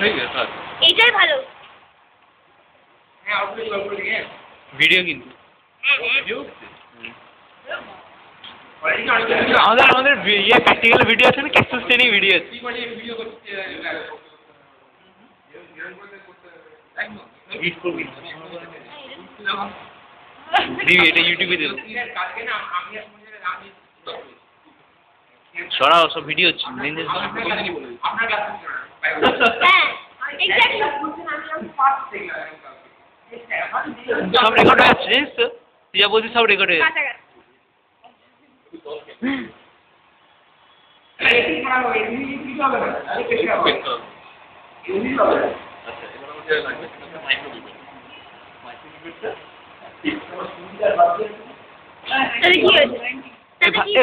এইটাই ভালো ভিডিও কিন্তু আমাদের ইয়ে প্র্যাকটিক্যাল ভিডিও আছে না কেস স্টাডি ভিডিও আছে দিবি এটা ইউটিউবে দেব সরাও সব ভিডিও হচ্ছে সব রেকর্ড হয়ে যাচ্ছে জানিস তো তুই যা বলছিস সব রেকর্ড হয়ে যাচ্ছে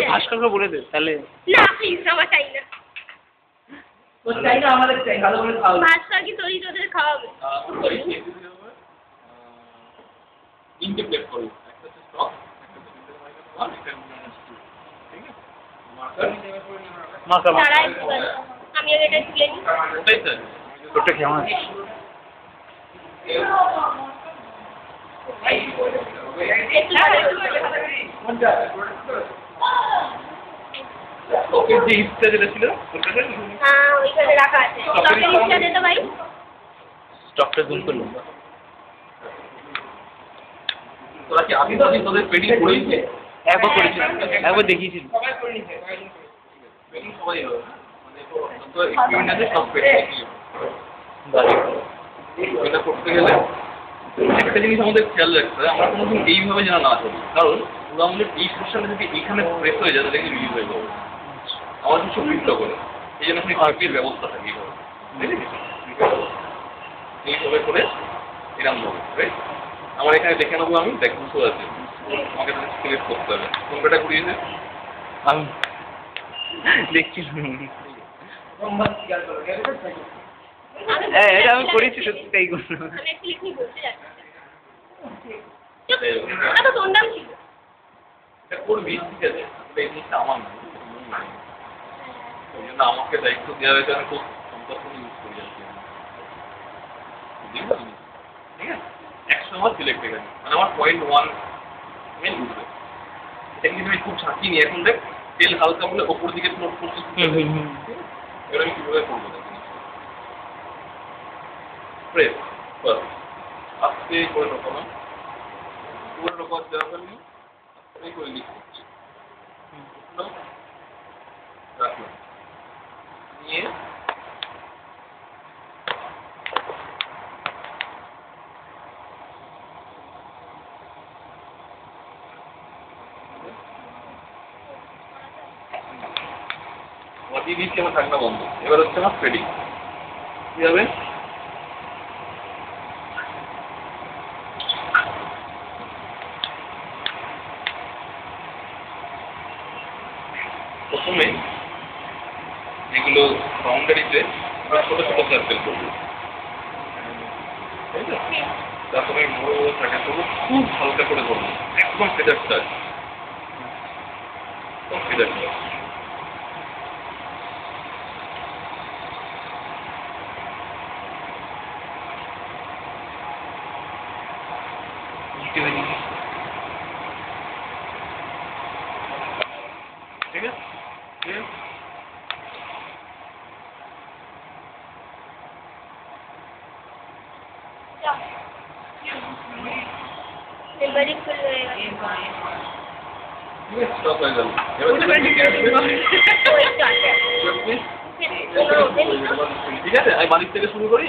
ভাস্করকে বলে দে তাহলে না প্লিজ আমার চাই না আমাদের চাই ভালো করে খাওয়াবো ভাস্কর কি তোরই তোদের খাওয়াবে তিনটে প্লেট করো একটা স্টক একটা আমি এটা তুলে নিই তাই স্যার তোরটা কেমন ওকে যে ইচ্ছা যেটা ছিল হ্যাঁ ওইখানে রাখা আছে স্টকের ইচ্ছা দে তো ভাই স্টকটা জুম করলো তোরা কি আগে তোদের ট্রেনিং করেইছে একবার করেছিল একবার দেখিয়েছিল সবাই করে নিছে ট্রেনিং সবাই হবে মানে তো এক্সপেরিয়েন্স আছে সব ট্রেনিং এটা করতে গেলে একটা জিনিস আমাদের খেয়াল রাখতে হবে আমরা কোনোদিন এইভাবে যেন না করি কারণ পুরো আমাদের এই সেকশনটা যদি এখানে প্রেস হয়ে যায় তাহলে রিলিজ হয়ে যাবে আমার কিছু ফিল্ড করে এই জন্য আপনি আর্পির ব্যবস্থা থাকে এইভাবে করে এরকম হবে আমার এখানে দেখে নেবো আমি দেখ বুঝতে পারছি আমাকে তাহলে সিলেক্ট করতে হবে কোনটা করিয়েছে আমি দেখছি হ্যাঁ এটা আমি করেছি সত্যি তাই করলাম আমি ক্লিকই বলতে যাচ্ছি এটা তোর নাম ছিল এটা করবি ঠিক আছে এই জিনিসটা আমার না ওই জন্য আমাকে দায়িত্ব দেওয়া হয়েছে আমি খুব সম্পর্ক ইউজ করি আর কি ঠিক আছে 100 আমার সিলেক্ট হয়ে গেছে মানে আমার 0.1 মেন বুঝবে এটা কিন্তু আমি খুব ঝাঁকি নি এখন দেখ তেল হালকা বলে ওপর দিকে ফ্লোট করতে এবার আমি কিভাবে করবো দেখ প্রেস বাস আস্তে করে ঢোকানো পুরো ঢোকার দরকার নেই আস্তে করে লিখছি রাখলাম নিয়ে দিয়ে দিচ্ছি আমার ঢাকনা বন্ধ এবার হচ্ছে আমার থ্রেডিং কি হবে প্রথমে এগুলো বাউন্ডারিতে আমরা ছোট ছোট সার্কেল করবো তাই তো তারপরে বড় বড় সার্কেল করবো খুব হালকা করে ধরবো একদম ফেদার টাচ একদম ফেদার টাচ ঠিক আছে এবারে ফুল হয়ে গেল স্টপ হয়ে গেল এবার ঠিক আছে আমি বাড়ির থেকে শুরু করি